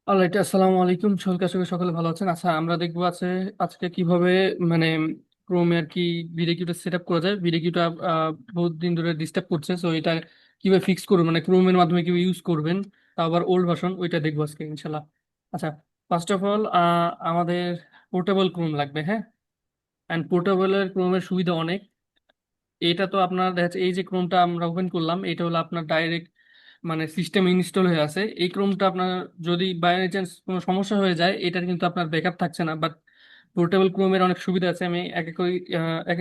Alright, আসসালামু আলাইকুম সকলকে। আশা করি সকলে ভালো আছেন। আচ্ছা, আমরা দেখবো আজকে কিভাবে মানে ক্রোমে আর কি ভিডিও কিউটা সেট আপ করা যায়। ভিডিও কিউটা বহুত দিন ধরে ডিস্টার্ব করছে, সো এটা কিভাবে ফিক্স করবেন, মানে ক্রোমের মাধ্যমে কিভাবে ইউজ করবেন, তা আবার ওল্ড ভার্সন, ওইটা দেখবো আজকে ইনশাল্লাহ। আচ্ছা, ফার্স্ট অফ অল আমাদের পোর্টেবল ক্রোম লাগবে, হ্যাঁ। অ্যান্ড পোর্টেবলের ক্রোমের সুবিধা অনেক। এটা তো আপনার দেখা যাচ্ছে এই যে ক্রোমটা আমরা ওপেন করলাম, এটা হলো আপনার ডাইরেক্ট মানে সিস্টেম ইনস্টল হয়ে আছে। এই ক্রোমটা আপনার যদি বাই এনি চান্স কোনো সমস্যা হয়ে যায়, এটার কিন্তু আপনার ব্যাকআপ থাকছে না। বাট পোর্টেবল ক্রোমের অনেক সুবিধা আছে, আমি এক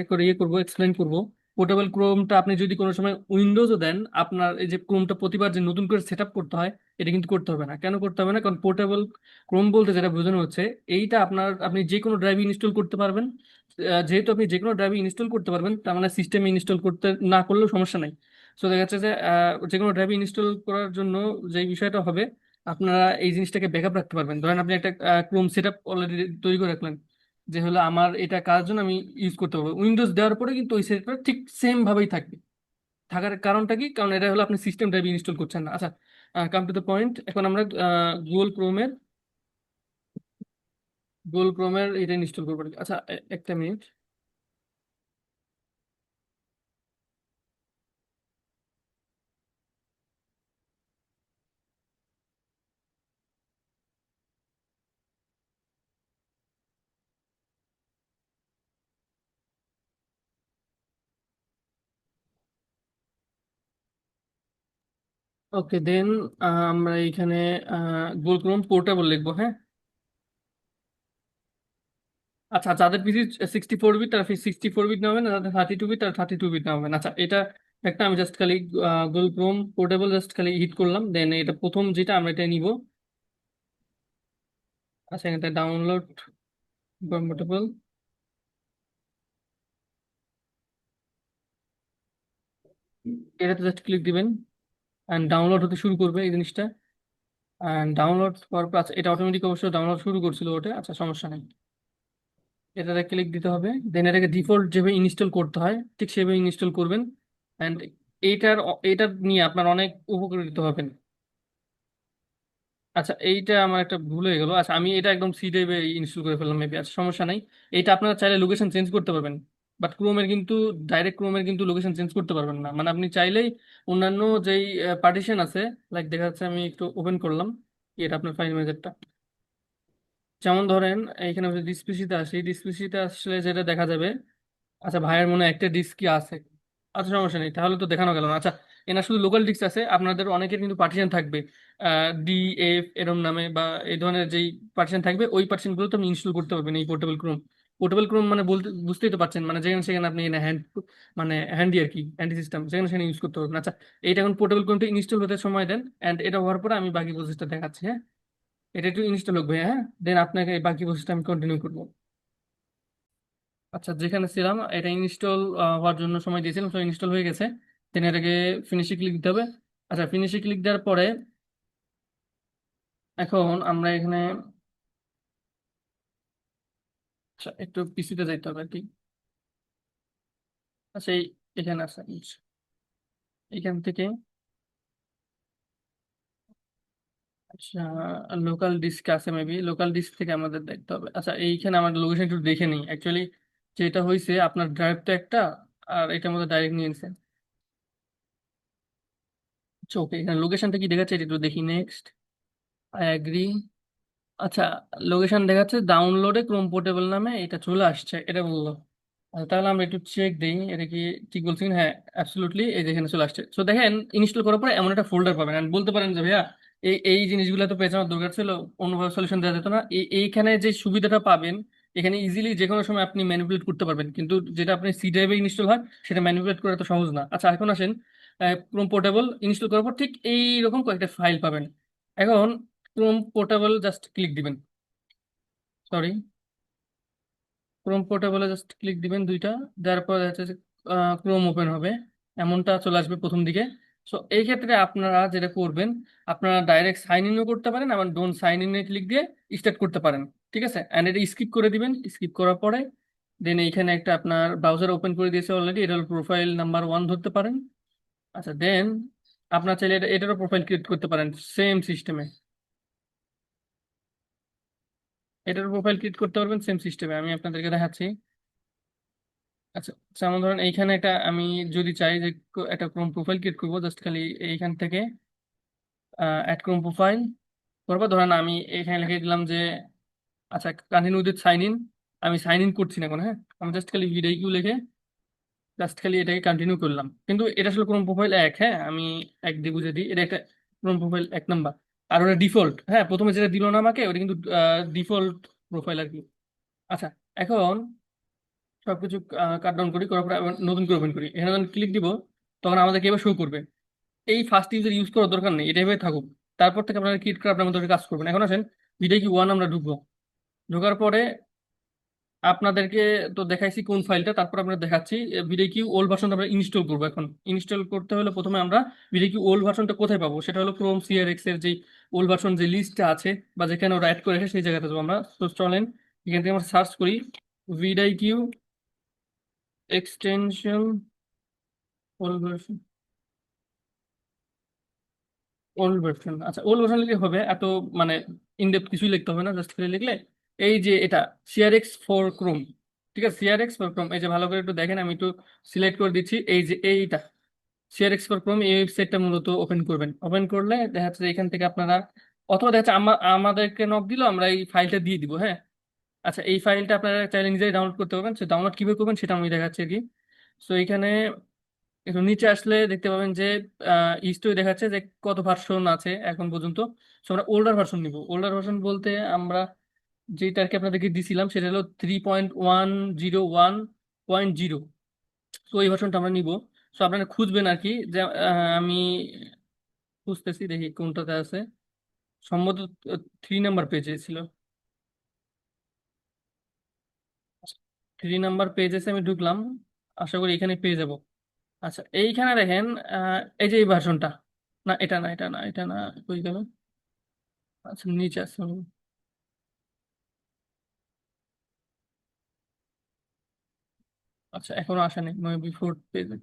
এক করে ইয়ে করবো, এক্সপ্লেন করবো। পোর্টেবল ক্রোমটা আপনি যদি কোনো সময় উইন্ডোজও দেন, আপনার এই যে ক্রোমটা প্রতিবার যে নতুন করে সেট আপ করতে হয়, এটা কিন্তু করতে হবে না। কেন করতে হবে না? কারণ পোর্টেবল ক্রোম বলতে যেটা বোঝানো হচ্ছে, এইটা আপনি যে কোনো ড্রাইভ ইনস্টল করতে পারবেন। যেহেতু আপনি যে কোনো ড্রাইভে ইনস্টল করতে পারবেন, তার মানে সিস্টেমে ইনস্টল করতে না করলেও সমস্যা নাই। সো দেখা যাচ্ছে যে যে কোনো ড্রাইভে ইনস্টল করার জন্য যে বিষয়টা হবে, আপনারা এই জিনিসটাকে ব্যাকআপ রাখতে পারবেন। ধরেন আপনি একটা ক্রোম সেট আপ অলরেডি তৈরি করে রাখলেন, যে হলো আমার এটা কাজের জন্য আমি ইউজ করতে পারবো। উইন্ডোজ দেওয়ার পরে কিন্তু ওই সেটআপটা ঠিক সেম ভাবেই থাকবে। থাকার কারণটা কি? কারণ এটা হলো আপনি সিস্টেম ড্রাইভে ইনস্টল করছেন না। আচ্ছা, কাম টু দ্য পয়েন্ট। এখন আমরা গুগল ক্রোমের গুগল ক্রোমের এটা ইনস্টল করবো। আচ্ছা, একটা মিনিট। ওকে, দেন আমরা এখানে গুগল ক্রোম পোর্টেবল লিখবো, হ্যাঁ। আচ্ছা, যাদের পিসি 64 বিট তারা 64 বিট নেবেন, যাদের 32 বিট তারা 32 বিট নেবেন। আচ্ছা, এটা একটা আমি জাস্ট খালি গুগল ক্রোম পোর্টেবল জাস্ট খালি হিট করলাম, দেন এটা প্রথম যেটা আমরা এটা নিব। আচ্ছা, এটা ডাউনলোড কম্পাটেবল, এটাতে জাস্ট ক্লিক দিবেন অ্যান্ড ডাউনলোড হতে শুরু করবে এই জিনিসটা। অ্যান্ড ডাউনলোড করার পর, আচ্ছা এটা অটোমেটিক অবশ্য ডাউনলোড শুরু করছিল ওটা, আচ্ছা সমস্যা নেই। এটাতে ক্লিক দিতে হবে, দেন এটাকে ডিফল্ট যেভাবে ইনস্টল করতে হয় ঠিক সেভাবে ইনস্টল করবেন। অ্যান্ড এইটার নিয়ে আপনার অনেক উপকৃত হবেন। আচ্ছা, এইটা আমার একটা ভুল হয়ে গেল। আচ্ছা, আমি এটা একদম সি ড্রাইভে ইনস্টল করে ফেললাম মেবি। আচ্ছা, সমস্যা নাই। এটা আপনারা চাইলে লোকেশন চেঞ্জ করতে পারবেন, বাট ক্রোমের কিন্তু লোকেশন চেঞ্জ করতে পারবেন না। মানে আপনি চাইলেই অন্যান্য যেই পার্টিশন আছে, লাইক দেখা যাচ্ছে আমি একটু ওপেন করলাম এটা আপনার ফাইল ম্যানেজারটা। যেমন ধরেন এইখানে ডিসপিসিতে আসি, ডিসপিসিতে আসলে যেটা দেখা যাবে, আচ্ছা ভাইয়ের মনে হয় একটা ডিস্কই আছে। আচ্ছা, সমস্যা নেই, তাহলে তো দেখানো গেল না। আচ্ছা, এনার শুধু লোকাল ডিস্ক আছে, আপনাদের অনেকের কিন্তু পার্টিশন থাকবে ডি এফ এরম নামে বা এই ধরনের যেই পার্টিশন থাকবে, ওই পার্টিশন গুলো তো আপনি ইনস্টল করতে পারবেন এই পোর্টেবল ক্রোম মানে বলতে বুঝতেই তো পারছেন, মানে যেখানে সেখানে আপনি মানে হ্যান্ডি আর কি, হ্যান্ডি সিস্টেম যেখানে সেখানে ইউজ করতে পারবেন। আচ্ছা, এইটা এখন পোর্টেবল ক্রোমটা ইনস্টল হতে সময় দেন, অ্যান্ড এটা হওয়ার পরে আমি বাকি প্রসেসটা দেখাচ্ছি, হ্যাঁ। এটা একটু ইনস্টল হবে, হ্যাঁ, দেন আপনাকে এই বাকি প্রসেসটা আমি কন্টিনিউ করবো। আচ্ছা, যেখানে ছিলাম এটা ইনস্টল হওয়ার জন্য সময় দিয়েছিলাম, তো ইনস্টল হয়ে গেছে। দেন এটাকে ফিনিশে ক্লিক দিতে হবে। আচ্ছা, ফিনিশে ক্লিক দেওয়ার পরে এখন আমরা এখানে, আচ্ছা একটু পিসিতে যাইতে হবে আর কি। আচ্ছা, এখানে আছে, এখান থেকে, আচ্ছা লোকাল ডিস্ক আছে মেবি, লোকাল ডিস্ক থেকে আমাদের দেখতে হবে। আচ্ছা, এইখানে আমাদের লোকেশন একটু দেখে নিই অ্যাকচুয়ালি। যেটা হয়েছে আপনার ড্রাইভটা একটা, আর এটার মধ্যে ডাইরেক্ট নিয়ে নিছে। আচ্ছা ওকে, এখানে লোকেশনটা কি দেখাচ্ছে এটা একটু দেখি। Next, I agree. আচ্ছা, লোকেশন দেখাচ্ছে ডাউনলোডে ক্রোম পোর্টেবল নামে, এটা চলে আসছে এটা বললো। আচ্ছা, তাহলে আমরা একটু চেক দিই এটা কি ঠিক বলছি কিনা। হ্যাঁ, অ্যাবসলিউটলি, এই যেখানে চলে আসছে। তো দেখেন, ইনস্টল করার পরে এমন একটা ফোল্ডার পাবেন and বলতে পারেন যে ভাইয়া এই এই জিনিসগুলো তো পেছানোর দরকার ছিল, অন্যভাবে সলিউশন দেওয়া যেত না। এইখানে যে সুবিধাটা পাবেন, এখানে ইজিলি যে কোনো সময় আপনি ম্যানিপুলেট করতে পারবেন, কিন্তু যেটা আপনি সি ড্রাইভে ইনস্টল হয় সেটা ম্যানিপুলেট করা তো সহজ না। আচ্ছা, এখন আসেন, ক্রোম পোর্টেবল ইনস্টল করার পর ঠিক এইরকম কয়েকটা ফাইল পাবেন। এখন ক্রোম পোর্টেবল জাস্ট ক্লিক দিবেন, সরি, ক্রোম পোর্টেবলে জাস্ট ক্লিক দিবেন দুইটা, দেওয়ার পর হচ্ছে ক্রোম ওপেন হবে, এমনটা চলে আসবে প্রথম দিকে। সো এই ক্ষেত্রে আপনারা যেটা করবেন, আপনারা ডাইরেক্ট সাইন ইনও করতে পারেন, আবার ডোন্ট সাইন ইনে ক্লিক দিয়ে স্টার্ট করতে পারেন। ঠিক আছে, অ্যান্ড এটা স্কিপ করে দিবেন। স্কিপ করার পরে দেন এইখানে একটা আপনার ব্রাউজার ওপেন করে দিয়েছে অলরেডি, এটা হলো প্রোফাইল নাম্বার 1 ধরতে পারেন। আচ্ছা, দেন আপনার চাইলে এটারও প্রোফাইল ক্রিয়েট করতে পারেন সেম সিস্টেমে। এটার প্রোফাইল ক্রিয়েট করতে পারবেন সেম সিস্টেমে, আমি আপনাদেরকে দেখাচ্ছি। আচ্ছা, যেমন ধরেন এইখানে একটা আমি যদি চাই যে একটা ক্রোম প্রোফাইল ক্রিয়েট করবো, জাস্ট খালি এইখান থেকে অ্যাড ক্রোম প্রোফাইল করবো। ধরেন আমি এখানে লিখে দিলাম যে আচ্ছা কন্টিনিউ উইথ সাইন ইন। আমি সাইন ইন করছি না এখন, হ্যাঁ, আমি জাস্ট খালি ভিডিও লিখে জাস্ট খালি এটাকে কন্টিনিউ করলাম। কিন্তু এটা আসলে ক্রোম প্রোফাইল এক, হ্যাঁ, আমি এক দিয়ে বুঝে দিই, এটা একটা ক্রোম প্রোফাইল এক নাম্বার। আর ওটা ডিফল্ট, হ্যাঁ, প্রথমে যেটা দিল না আমাকে ওটা কিন্তু ডিফল্ট প্রোফাইল আর কি। আচ্ছা, এখন সবকিছু কাট ডাউন করি, করার পরে আবার নতুন করে ওপেন করি, এখানে যখন ক্লিক দিব তখন আমাদেরকে এবার শো করবে। এই ফার্স্ট ইউজার ইউজ করার দরকার নেই, এটা এভাবে থাকুক। তারপর থেকে আপনারা ক্রিয়েট করে আপনার মতো করে কাজ করবেন। এখন আসেন ভিডিও কি ওয়ান আমরা ঢুকবো। ঢোকার পরে আপনাদেরকে তো দেখাইছি কোন ফাইলটা, তারপর আমরা দেখাচ্ছি ভিডিও কিউ ওল্ড ভার্সনটা আমরা ইনস্টল করবো। এখন ইনস্টল করতে হলে প্রথমে আমরা ভিডিও কিউ ওল্ড ভার্সনটা কোথায় পাবো, সেটা হলো ক্রোম সিআরএক্স এর যে ওল্ড ভার্সন যে লিস্টটা আছে বা যেখানে ওরা অ্যাড করে রেখে সেই জায়গাতে যাবো আমরা। তো চলেন এখান থেকে আমরা সার্চ করি vidIQ extension old version. Old version, আচ্ছা ওল্ড ভার্সন লিখলে হবে, এত মানে ইনডেপথ কিছুই লিখতে হবে না, জাস্ট খালি লিখলে এই যে এটা সিআরএক্স ফর ক্রোম। ঠিক আছে, সিআরএক্স ফর ক্রোম, এই যে ভালো করে একটু দেখেন, আমি একটু সিলেক্ট করে দিচ্ছি, এই যে এইটা সিআরএক্স ফর ক্রোম, এই ওয়েবসাইটটা মূলত ওপেন করবেন। ওপেন করলে দেখা যাচ্ছে যে এখান থেকে আপনারা, অথবা দেখা যাচ্ছে আমাদেরকে নক দিল, আমরা এই ফাইলটা দিয়ে দিব, হ্যাঁ। আচ্ছা, এই ফাইলটা আপনারা চাইলে নিজেই ডাউনলোড করতে পারবেন, সে ডাউনলোড কিভাবে করবেন সেটা আমি দেখাচ্ছি আর কি। সো এখানে একটু নিচে আসলে দেখতে পাবেন যে ইস্টোয় দেখাচ্ছে যে কত ভার্সন আছে এখন পর্যন্ত। সো আমরা ওল্ডার ভার্সন নিব। ওল্ডার ভার্সন বলতে আমরা যেটা আর কি আপনাদেরকে দিছিলাম সেটা হলো 3.101.0। তো এই ভার্সনটা আমরা নিব। সো আপনারা খুঁজবেন আর কি যে আমি খুঁজতেছি দেখি কোনটাতে আছে, সম্ভবত 3 নাম্বার পেজে ছিল। 3 নাম্বার পেজে আমি ঢুকলাম, আশা করি এখানে পেয়ে যাব। আচ্ছা, এইখানে দেখেন এই যে এই ভার্সনটা, না এটা না, এটা না, এটা না, কই গেল? আচ্ছা নিচে আছে। আচ্ছা এখনো আসেনি, মেবি ফোর্থ পেজে।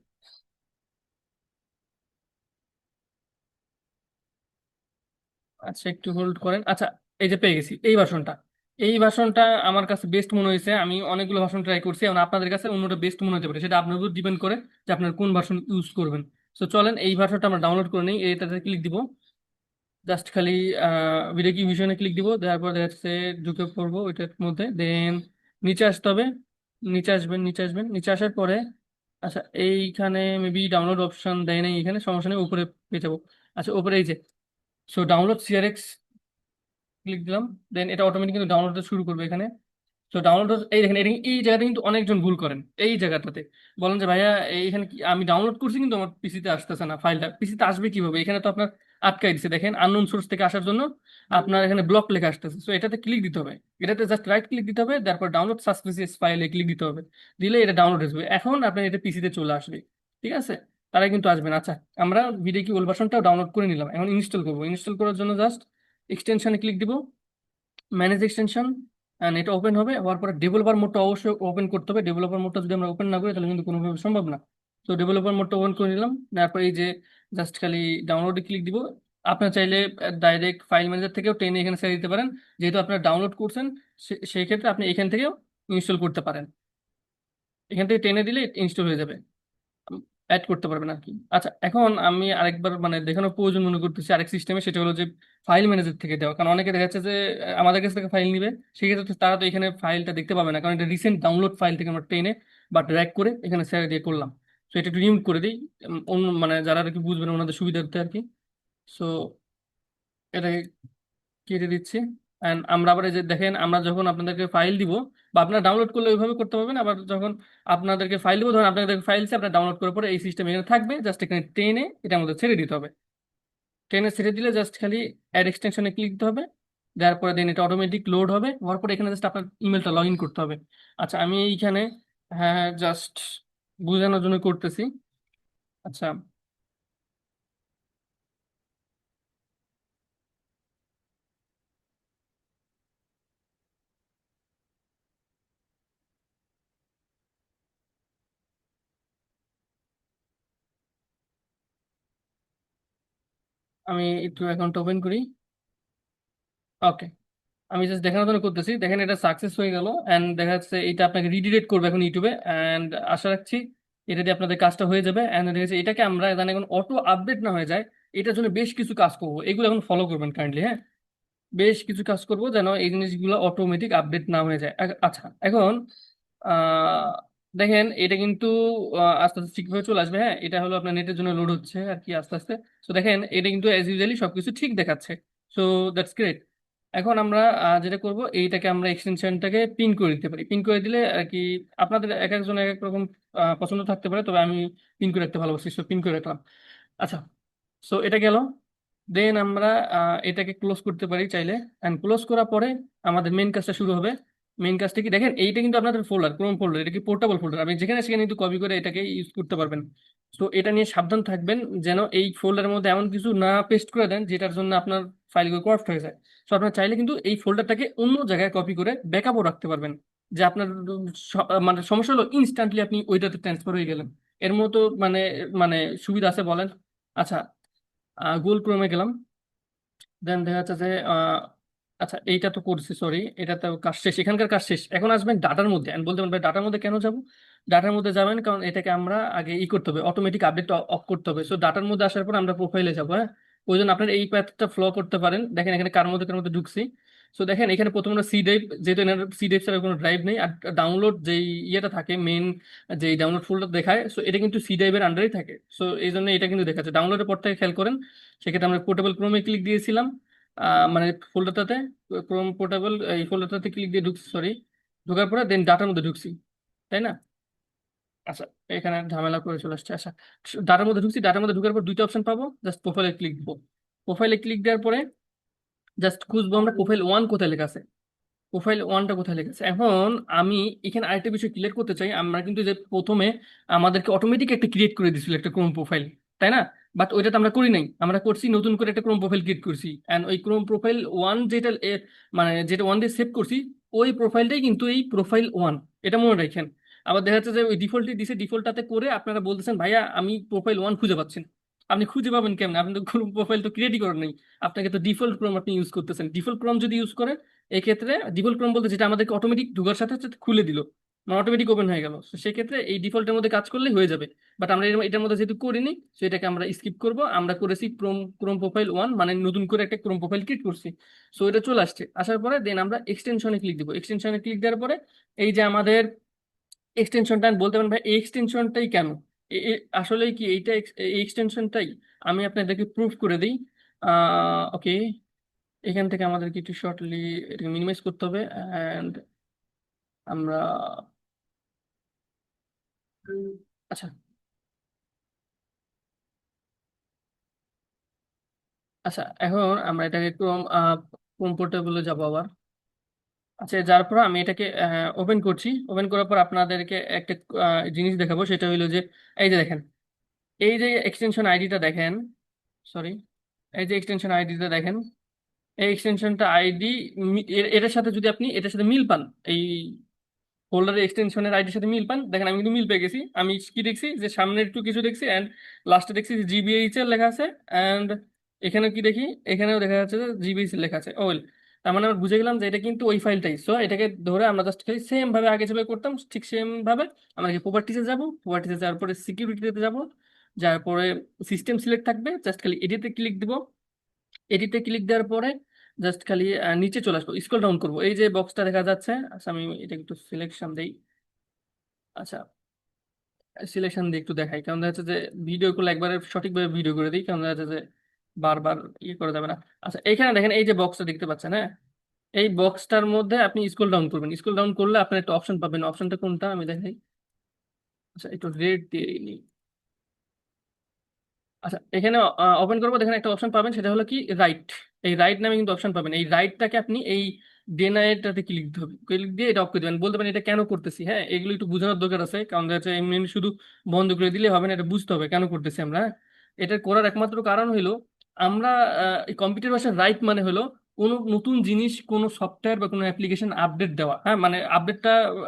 আচ্ছা একটু হোল্ড করেন। আচ্ছা, এই যে পেয়ে গেছি এই ভার্সনটা। এই ভার্সনটা আমার কাছে বেস্ট মনে হয়েছে, আমি অনেকগুলো ভার্সন ট্রাই করছি, এবং আপনাদের কাছে অন্যটা বেস্ট মনে হতে পারে, সেটা আপনার উপর ডিপেন্ড করে যে আপনার কোন ভার্সন ইউজ করবেন। তো চলেন এই ভার্সনটা আমরা ডাউনলোড করে নিই, এটাতে ক্লিক দিব। জাস্ট খালি ভিডিও কি মিশনে ক্লিক দিব, দেওয়ার পর দেখা যাচ্ছে ঢুকে পড়বো ওইটার মধ্যে, দেন নিচে আসতে হবে। নিচে আসবেন, নিচে আসবেন, নিচে আসার পরে আচ্ছা এইখানে মেবি ডাউনলোড অপশন দেয় নাই, এখানে সমস্যা নেই, উপরে পেয়ে যাবো। আচ্ছা উপরে এই যে, সো ডাউনলোড সিআরএক্স ক্লিক দিলাম, দেন এটা অটোমেটিক কিন্তু ডাউনলোড শুরু করবে এখানে। তো ডাউনলোড, এই দেখেন এই জায়গাটা কিন্তু অনেকজন ভুল করেন, এই জায়গাটাতে বলেন যে ভাইয়া এইখানে কি আমি ডাউনলোড করছি কিন্তু আমার পিসিতে আসতেছে না, ফাইলটা পিসিতে আসবে কিভাবে, এখানে তো আপনার আটকাই দিছে, দেখেন আননোন সোর্স থেকে আসার জন্য আপনার এখানে ব্লক লেখা আসতেছে। তো এটাতে ক্লিক দিতে হবে, এটাতে জাস্ট রাইট ক্লিক দিতে হবে, তারপর ডাউনলোড সাসপিসিয়াস ফাইলে ক্লিক দিতে হবে। দিলে এটা ডাউনলোড আসবে, এখন আপনার এটা পিসিতে চলে আসবে। ঠিক আছে, তারাই কিন্তু আসবেন। আচ্ছা, আমরা ভিডিও কি ওল ভার্সনটাও ডাউনলোড করে নিলাম, এখন ইনস্টল করবো। ইনস্টল করার জন্য জাস্ট এক্সটেনশনে ক্লিক দিব, ম্যানেজ এক্সটেনশন, অ্যান্ড এটা ওপেন হবে। হওয়ার পরে ডেভেলপার মোডটা অবশ্যই ওপেন করতে হবে, ডেভেলপার মোডটা যদি আমরা ওপেন না করি তাহলে কিন্তু কোনোভাবে সম্ভব না। তো ডেভেলপার মোডটা ওপেন করে নিলাম, তারপর এই যে জাস্ট খালি ডাউনলোডে ক্লিক দিব। আপনার চাইলে ডাইরেক্ট ফাইল ম্যানেজার থেকেও টেনে এখানে ছেড়ে দিতে পারেন, যেহেতু আপনার ডাউনলোড করছেন সেই ক্ষেত্রে আপনি এখান থেকেও ইনস্টল করতে পারেন। এখান থেকে টেনে দিলে ইনস্টল হয়ে যাবে, অ্যাড করতে পারবেন আর কি। আচ্ছা, এখন আমি আরেকবার মানে দেখানোর প্রয়োজন মনে করতেছি আরেক সিস্টেমে, সেটা হলো যে ফাইল ম্যানেজার থেকে দেওয়া। কারণ অনেকে দেখা যাচ্ছে যে আমাদের কাছ থেকে ফাইল নিবে, সেক্ষেত্রে তো তারা তো এখানে ফাইলটা দেখতে পাবে না, কারণ এটা রিসেন্ট ডাউনলোড ফাইল থেকে আমরা টেনে বা ড্র্যাগ করে এখানে ছেড়ে দিয়ে করলাম। তো এটা একটু রিমুভ করে দিই, অন্য মানে যারা আর কি বুঝবেন ওনাদের সুবিধার্থে আর কি। সো এটাকে কেটে দিচ্ছি। অ্যান্ড আমরা আবার এই যে দেখেন, আমরা যখন আপনাদেরকে ফাইল দিব বা আপনারা ডাউনলোড করলে ওইভাবে করতে পারবেন, আবার যখন আপনাদেরকে ফাইল দিব, ধরুন আপনাদেরকে ফাইল আপনারা ডাউনলোড করার পরে এই সিস্টেম এখানে থাকবে, জাস্ট এখানে টেনে এটার মধ্যে ছেড়ে দিতে হবে। টেনে ছেড়ে দিলে জাস্ট খালি অ্যাড এক্সটেনশনে ক্লিক দিতে হবে, দেওয়ার পরে দেন এটা অটোমেটিক লোড হবে। হওয়ার পরে এখানে জাস্ট আপনার ইমেলটা লগ ইন করতে হবে। আচ্ছা আমি এইখানে, হ্যাঁ জাস্ট বোঝানোর জন্য করতেছি। আচ্ছা, আমি একটু অ্যাকাউন্ট ওপেন করি। ওকে, আমি জাস্ট দেখানোর জন্য করতেছি, দেখেন এটা সাকসেস হয়ে গেল এন্ড দেখা যাচ্ছে এটা আপনাকে রিডিরেক্ট করবে এখন ইউটিউবে। এন্ড আশা রাখছি এটা দিয়ে আপনাদের কাজটা হয়ে যাবে। এন্ড দেখা যাচ্ছে এটাকে আমরা যেন এখন অটো আপডেট না হয়ে যায়, এটার জন্য বেশ কিছু কাজ করবো, এগুলো এখন ফলো করবেন কাইন্ডলি, হ্যাঁ। বেশ কিছু কাজ করব যেন এই জিনিসগুলো অটোমেটিক আপডেট না হয়ে যায়। আচ্ছা এখন আহ, দেখেন এটা কিন্তু আস্তে আস্তে ঠিকভাবে চলে আসবে, হ্যাঁ। এটা হলো আপনার নেটের জন্য লোড হচ্ছে আর কি আস্তে আস্তে। তো দেখেন এটা কিন্তু অ্যাজ ইউজুয়ালি সবকিছু ঠিক দেখাচ্ছে। So that's great. এখন আমরা যেটা করব, এইটাকে আমরা এক্সটেনশনটাকে পিন করে দিতে পারি। পিন করে দিলে আর কি আপনাদের এক একজন এক এক রকম পছন্দ থাকতে পারে, তবে আমি পিন করে রাখতে ভালোবাসি, সো পিন করে রাখলাম। আচ্ছা, সো এটা গেল। দেন আমরা এটাকে ক্লোজ করতে পারি চাইলে। অ্যান্ড ক্লোজ করার পরে আমাদের মেইন কাজটা শুরু হবে। মেইন কাজটা কি দেখেন, এইটা কিন্তু আপনাদের ফোল্ডার, ক্রোম ফোল্ডার, এটা কি পোর্টেবল ফোল্ডার, আপনি যেখানে সেখানে কিন্তু কপি করে এটাকে ইউজ করতে পারবেন। তো এটা নিয়ে সাবধান থাকবেন যেন এই ফোল্ডারের মধ্যে এমন কিছু না পেস্ট করে দেন যেটার জন্য আপনার ফাইলগুলো করাপ্ট হয়ে যায়। তো আপনার চাইলে কিন্তু এই ফোল্ডারটাকে অন্য জায়গায় কপি করে ব্যাকআপও রাখতে পারবেন, যে আপনার মানে সমস্যা হলো ইনস্ট্যান্টলি আপনি ওইটাতে ট্রান্সফার হয়ে গেলেন। এর মতো মানে মানে সুবিধা আছে বলেন। আচ্ছা, গুগল ক্রোমে গেলাম। দেন দেখা যাচ্ছে যে আচ্ছা এইটা তো করছি, সরি, এটা তো কাজ শেষ, এখানকার কাজ শেষ। এখন আসবেন ডাটার মধ্যে and বলতে পারবেন ডাটার মধ্যে কেন যাব। ডাটার মধ্যে যাবেন কারণ এটাকে আমরা আগে করতে হবে, অটোমেটিক আপডেট অফ করতে হবে। সো ডাটার মধ্যে আসার পর আমরা প্রোফাইলে যাবো, হ্যাঁ। ওই জন্য আপনার এই প্যাথটা ফলো করতে পারেন। দেখেন এখানে কার মধ্যে ঢুকছি। সো দেখেন এখানে প্রথমে আমরা সি ড্রাইভ, যেহেতু এনার সি ড্রাইভ ছাড়া কোনো ড্রাইভ নেই। আর ডাউনলোড যেই ইয়েটা থাকে মেন, যেই ডাউনলোড ফোল্ডার দেখায়, সো এটা কিন্তু সি ড্রাইভের আন্ডারেই থাকে। সো এই জন্য এটা কিন্তু দেখাচ্ছে ডাউনলোডের পর থেকে খেয়াল করেন। সেক্ষেত্রে আমরা পোর্টেবল ক্রোমে ক্লিক দিয়েছিলাম, মানে ফোল্ডারটাতে, ক্রোম পোর্টেবল এই ফোল্ডারটাতে ক্লিক দিয়ে ঢুকছি, সরি, ঢোকার পরে দেন ডাটার মধ্যে ঢুকছি, তাই না? আচ্ছা, এখানে ঝামেলা করে চলে আসছে। আচ্ছা, ডাটার মধ্যে ঢুকছি, ডাটার মধ্যে ঢুকার পর দুইটা অপশন পাবো, জাস্ট প্রোফাইলে ক্লিক দিব। প্রোফাইলে ক্লিক দেওয়ার পরে জাস্ট খুঁজবো আমরা প্রোফাইল ওয়ান কোথায় লেখা আছে। প্রোফাইল ওয়ানটা কোথায় লেগেছে। এখন আমি এখানে আরেকটা বিষয় ক্লিয়ার করতে চাই, আমরা কিন্তু যে প্রথমে আমাদেরকে অটোমেটিক একটা ক্রিয়েট করে দিয়েছিল একটা ক্রোম প্রোফাইল, তাই না? বাট ওইটা তো আমরা করি নাই, আমরা করছি নতুন করে একটা ক্রোম প্রোফাইল ক্রিয়েট করছি। অ্যান্ড ওই ক্রোম প্রোফাইল ওয়ান যেটা মানে যেটা ওয়ান দিয়ে সেভ করছি, ওই প্রোফাইলটাই কিন্তু এই প্রোফাইল ওয়ান, এটা মনে রাখেন। আবার দেখা যাচ্ছে যে ওই ডিফল্টই দিছে, ডিফল্টটাতে করে আপনারা বলতেছেন ভাইয়া আমি প্রোফাইল ওয়ান খুঁজে পাচ্ছি না। আপনি খুঁজে পাবেন কেমন, আপনি তো কোনো প্রোফাইল তো ক্রিয়েটই করেন নাই। আপনাকে তো ডিফল্ট ক্রোম আপনি ইউজ করতেছেন। ডিফল্ট ক্রোম যদি ইউজ করেন, এক্ষেত্রে ডিফল্ট ক্রোম বলতে যেটা আমাদেরকে অটোমেটিক ঢোকার সাথে সাথে খুলে দিল, মানে অটোমেটিক ওপেন হয়ে গেল, তো সেক্ষেত্রে এই ডিফল্টের মধ্যে কাজ করলেই হয়ে যাবে। বাট আমরা এটার মধ্যে যেহেতু করিনি, সেটাকে আমরা স্কিপ করব। আমরা করেছি ক্রোম ক্রোম প্রোফাইল ওয়ান, মানে নতুন করে একটা ক্রোম প্রোফাইল ক্রিয়েট করছি। সো এটা চলে আসছে, আসার পরে দেন আমরা এক্সটেনশনে ক্লিক দিব। এক্সটেনশনে ক্লিক দেওয়ার পরে এই যে আমাদের এক্সটেনশনটা, বলতে পারেন ভাই এই এক্সটেনশনটাই কেন, আসলে কি এইটা এই এক্সটেনশনটাই আমি আপনাদেরকে প্রুফ করে দিই। ওকে, এখান থেকে আমাদেরকে একটু শর্টলি এটাকে মিনিমাইজ করতে হবে। অ্যান্ড আমরা আচ্ছা, আচ্ছা এখন আমরা এটাকে ক্রোম ক্রোম পোর্টেবলে যাবো আবার। আচ্ছা, যার পর আমি এটাকে ওপেন করছি। ওপেন করার পর আপনাদেরকে একটা জিনিস দেখাবো, সেটা হলো যে এই যে দেখেন, এই যে এক্সটেনশন আইডিটা দেখেন, সরি, এই যে এক্সটেনশন আইডিটা দেখেন, এই এক্সটেনশনটা আইডি এটার সাথে যদি আপনি এটার সাথে মিল পান, এই ফোল্ডারের এক্সটেনশনের আইডির সাথে মিল পান, দেখেন আমি কিন্তু মিল পেয়ে গেছি। আমি কি দেখছি যে সামনে একটু কিছু দেখছি অ্যান্ড লাস্টে দেখছি যে জিবিএইচ এর লেখা আছে। অ্যান্ড এখানে কি দেখি, এখানেও দেখা যাচ্ছে যে জিবিএইচ এর লেখা আছে ওয়েল। তার মানে আমরা বুঝে গেলাম যে এটা কিন্তু ওই ফাইলটাই। সো এটাকে ধরে আমরা জাস্ট খালি সেম ভাবে আগে যেভাবে করতাম ঠিক সেম ভাবে আমরা কি প্রপার্টিসে যাব, প্রপার্টিসে যাওয়ার পরে সিকিউরিটিতে যাব, যার পরে সিস্টেম সিলেক্ট থাকবে, জাস্ট খালি এডিটে ক্লিক দিব। এডিটে ক্লিক দেওয়ার পরে জাস্ট খালি নিচে চলে আসবো, স্ক্রল ডাউন করবো, এই যে বক্সটা দেখা যাচ্ছে। আচ্ছা আমি এটা একটু সিলেকশন দেই। আচ্ছা, সিলেকশন দিয়ে একটু দেখাই, কারণ দেখা যাচ্ছে যে ভিডিও গুলো একবারে সঠিকভাবে ভিডিও করে দিই, কারণ দেখা যাচ্ছে যে বারবার ইয়ে করা যাবে না। আচ্ছা, এখানে দেখেন এই যে বক্সটা দেখতে পাচ্ছেন, হ্যাঁ। এই বক্সটার মধ্যে আপনি স্ক্রল ডাউন করবেন, স্ক্রল ডাউন করলে আপনার একটা অপশন পাবেন। অপশনটা কোনটা আমি দেখাই। আচ্ছা, একটু রেড দিয়ে নিই। আচ্ছা, এখানে ওপেন করবো, দেখেন একটা অপশন পাবেন, সেটা হলো কি রাইট। এই রাইট নামে কিন্তু অপশন পাবেন। এই রাইটটাকে আপনি এই ডেনাইটাতে ক্লিক দিতে হবে, ক্লিক দিয়ে এটা অফ করে দেবেন। বলতে পারেন এটা কেন করতেছি, হ্যাঁ, এগুলো একটু বোঝানোর দরকার আছে, কারণ দেখা যাচ্ছে এমনি এমনি শুধু বন্ধ করে দিলে হবে না, এটা বুঝতে হবে কেন করতেছি আমরা, হ্যাঁ। এটা করার একমাত্র কারণ হলো আমরা এই কম্পিউটার ভাষায় রাইট মানে হলো কোনো নতুন জিনিস, কোনো সফটওয়্যার বা কোনো অ্যাপ্লিকেশন আপডেট দেওয়া, হ্যাঁ, মানে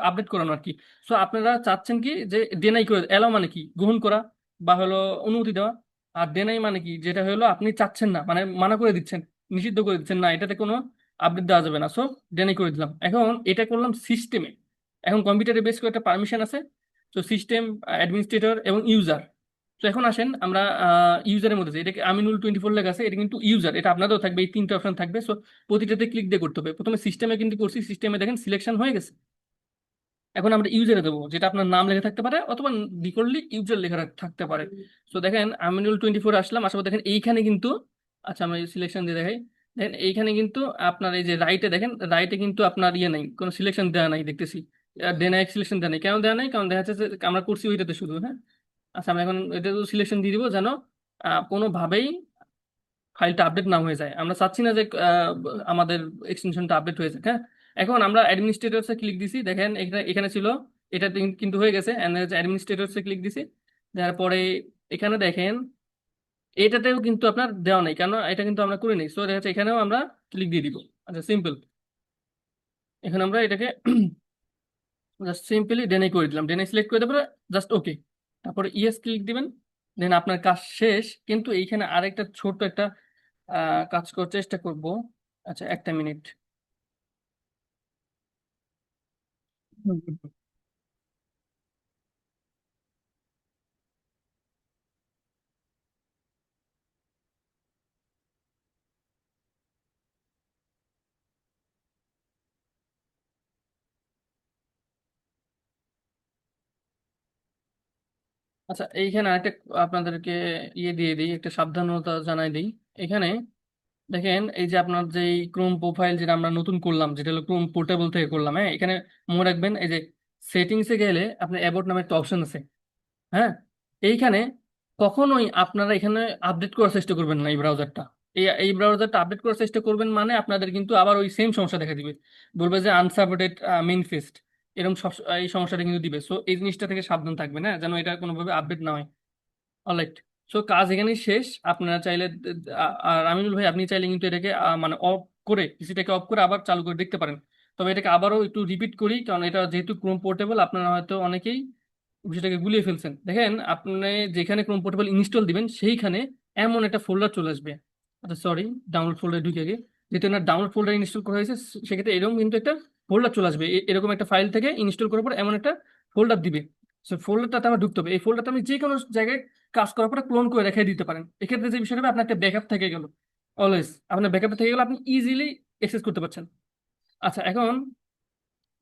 আপডেট করানো আর কি। সো আপনারা চাচ্ছেন কি যে ডেনাই করে, এলাও মানে কি গ্রহণ করা বা হলো অনুমতি দেওয়া। আর ডেনাই মানে কি, যেটা হলো আপনি চাচ্ছেন না, মানে মানা করে দিচ্ছেন, নিষিদ্ধ করে দিচ্ছেন, না এটাতে কোনো আপডেট দেওয়া যাবে না, সো ডেনাই করে দিলাম। এখন এটা করলাম সিস্টেমে। এখন কম্পিউটারে বেশ করে একটা পারমিশন আছে, তো সিস্টেম, অ্যাডমিনিস্ট্রেটর এবং ইউজার। তো এখন আসেন আমরা ইউজারের মধ্যে যাই। এটাকে আমিনুল 24 লেখা আছে, এটা কিন্তু ইউজার, এটা আপনাদেরও থাকবে, এই তিনটা অপশন থাকবে। সো প্রতিটাতে ক্লিক দিয়ে করতে হবে। প্রথমে সিস্টেমে কিন্তু করছি, সিস্টেমে দেখেন সিলেকশন হয়ে গেছে। এখন আমরা ইউজারে দেবো, যেটা আপনার নাম লেখা থাকতে পারে অথবা ডিফল্টলি ইউজার লেখা থাকতে পারে। তো দেখেন আমিনুল 24 আসলাম, আসার পর দেখেন এইখানে কিন্তু, আচ্ছা আমরা সিলেকশন দিয়ে দেখাই। দেখেন এইখানে কিন্তু আপনার এই যে রাইটে, দেখেন রাইটে কিন্তু আপনার ইয়ে নাই, কোনো সিলেকশন দেওয়া নাই দেখতেছি। দেনা এক সিলেকশন দেওয়া নেই, কেন দেওয়া নেই? কারণ দেখা যাচ্ছে যে আমরা করছি ওইটাতে শুধু, হ্যাঁ। আচ্ছা আমরা এখন এটা সিলেকশন দিয়ে দিব যেন কোনোভাবেই ফাইলটা আপডেট না হয়ে যায়। আমরা চাচ্ছি না যে আমাদের এক্সটেনশনটা আপডেট হয়ে যায়, হ্যাঁ। এখন আমরা অ্যাডমিনিস্ট্রেটরসে ক্লিক দিছি, দেখেন এখানে এখানে ছিল, এটা কিন্তু হয়ে গেছে। অ্যাডমিনিস্ট্রেটরসে ক্লিক দিছি, দেওয়ার পরে এখানে দেখেন এটাতেও কিন্তু আপনার দেওয়া নেই, কেন? এটা কিন্তু আমরা করে নিই, সো দেখা যাচ্ছে এখানেও আমরা ক্লিক দিয়ে দিব। আচ্ছা সিম্পল, এখানে আমরা এটাকে জাস্ট সিম্পলি ডেনে করে দিলাম, ডেনে সিলেক্ট করে দেবো, জাস্ট ওকে। তারপরে ইয়েস ক্লিক দিবেন, দেন আপনার কাজ শেষ। কিন্তু এইখানে আরেকটা ছোট একটা কাজ করার চেষ্টা করব। আচ্ছা একটা মিনিট। হুম, হুম, হুম। আচ্ছা এইখানে আরেকটা আপনাদেরকে ইয়ে দিয়ে দিই, একটা সাবধানতা জানাই দিই। এখানে দেখেন এই যে আপনার যে ক্রোম প্রোফাইল যেটা আমরা নতুন করলাম, যেটা হলো ক্রোম পোর্টেবল থেকে করলাম, হ্যাঁ। এখানে মনে রাখবেন এই যে সেটিংসে গেলে আপনার অ্যাবাউট নামে একটা অপশন আছে, হ্যাঁ। এইখানে কখনোই আপনারা এখানে আপডেট করার চেষ্টা করবেন না এই ব্রাউজারটা। এই ব্রাউজারটা আপডেট করার চেষ্টা করবেন মানে আপনাদের কিন্তু আবার ওই সেম সমস্যা দেখা দিবে, বলবে যে আনসাপোর্টেড মেইন ফেস্ট, এরকম এই সমস্যাটা কিন্তু দিবে। সো এই জিনিসটা থেকে সাবধান থাকবেন, হ্যাঁ, যেন এটা কোনোভাবে আপডেট না হয়। অলরাইট, সো কাজ এখানেই শেষ। আপনারা চাইলে আর আমিনুল ভাই আপনি চাইলে কিন্তু এটাকে মানে অফ করে, পিসিটাকে অফ করে আবার চালু করে দেখতে পারেন। তবে এটাকে আবারও একটু রিপিট করি, কারণ এটা যেহেতু ক্রোম পোর্টেবল, আপনারা হয়তো অনেকেই বিষয়টাকে গুলিয়ে ফেলছেন। দেখেন আপনি যেখানে ক্রোম পোর্টেবল ইনস্টল দিবেন সেইখানে এমন একটা ফোল্ডার চলে আসবে। আচ্ছা সরি, ডাউনলোড ফোল্ডারে ঢুকে গিয়ে, যেহেতু না ডাউনলোড ফোল্ডার ইনস্টল করা হয়েছে, সেক্ষেত্রে এরকম কিন্তু একটা ফোল্ডার চলে আসবে। এরকম একটা ফাইল থেকে ইনস্টল করার পর এমন একটা ফোল্ডার দিবে। সো ফোল্ডারটাতে আমার ঢুকতে হবে। এই ফোল্ডারটা আমি যে কোনো জায়গায় কাজ করার পরে ক্লোন করে রেখে দিতে পারেন। এক্ষেত্রে যে বিষয়টা হবে, আপনার একটা ব্যাকআপ থেকে গেল, অলওয়েজ আপনার ব্যাকআপ থেকে গেলে আপনি ইজিলি অ্যাক্সেস করতে পারছেন। আচ্ছা এখন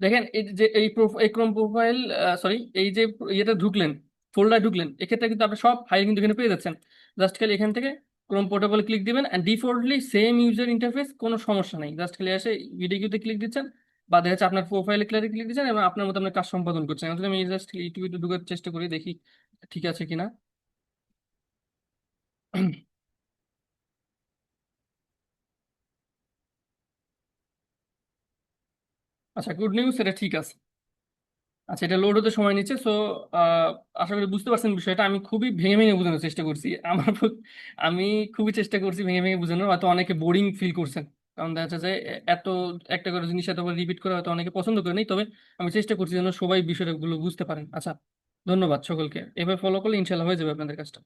দেখেন এই যে এই ক্রোম প্রোফাইল, সরি, এই যে ইয়েটা ঢুকলেন, ফোল্ডার ঢুকলেন, এক্ষেত্রে কিন্তু আপনি সব ফাইল কিন্তু এখানে পেয়ে যাচ্ছেন। জাস্ট খালি এখান থেকে ক্রোম পোর্টেবল ক্লিক দিবেন, and defaultly same user interface, কোনো সমস্যা নেই। জাস্ট খালি এসে ভিডিওতে ক্লিক দিচ্ছেন, বা দেখা যাচ্ছে আপনার প্রোফাইলে ক্লিক দিচ্ছেন এবং আপনার মতো আপনার কাজ সম্পাদন করছেন। আসলে আমি জাস্ট ইউটিউবে ঢুকার চেষ্টা করি, দেখি ঠিক আছে কিনা। আচ্ছা গুড নিউজ, এটা ঠিক আছে। আচ্ছা এটা লোড হতে সময় নিচ্ছে, সো আশা করি বুঝতে পারছেন বিষয়টা। আমি খুবই ভেঙে ভেঙে বোঝানোর চেষ্টা করছি আমি খুবই চেষ্টা করছি ভেঙে ভেঙে বোঝানোর, হয়তো অনেকে বোরিং ফিল করছেন, কারণ দেখা যাচ্ছে যে এত একটা করে জিনিস এতবার রিপিট করে হয়তো অনেকে পছন্দ করে নেই। তবে আমি চেষ্টা করছি যেন সবাই বিষয়গুলো বুঝতে পারেন। আচ্ছা ধন্যবাদ সকলকে, এভাবে ফলো করলে ইনশাল্লাহ হয়ে যাবে আপনাদের কাজটা।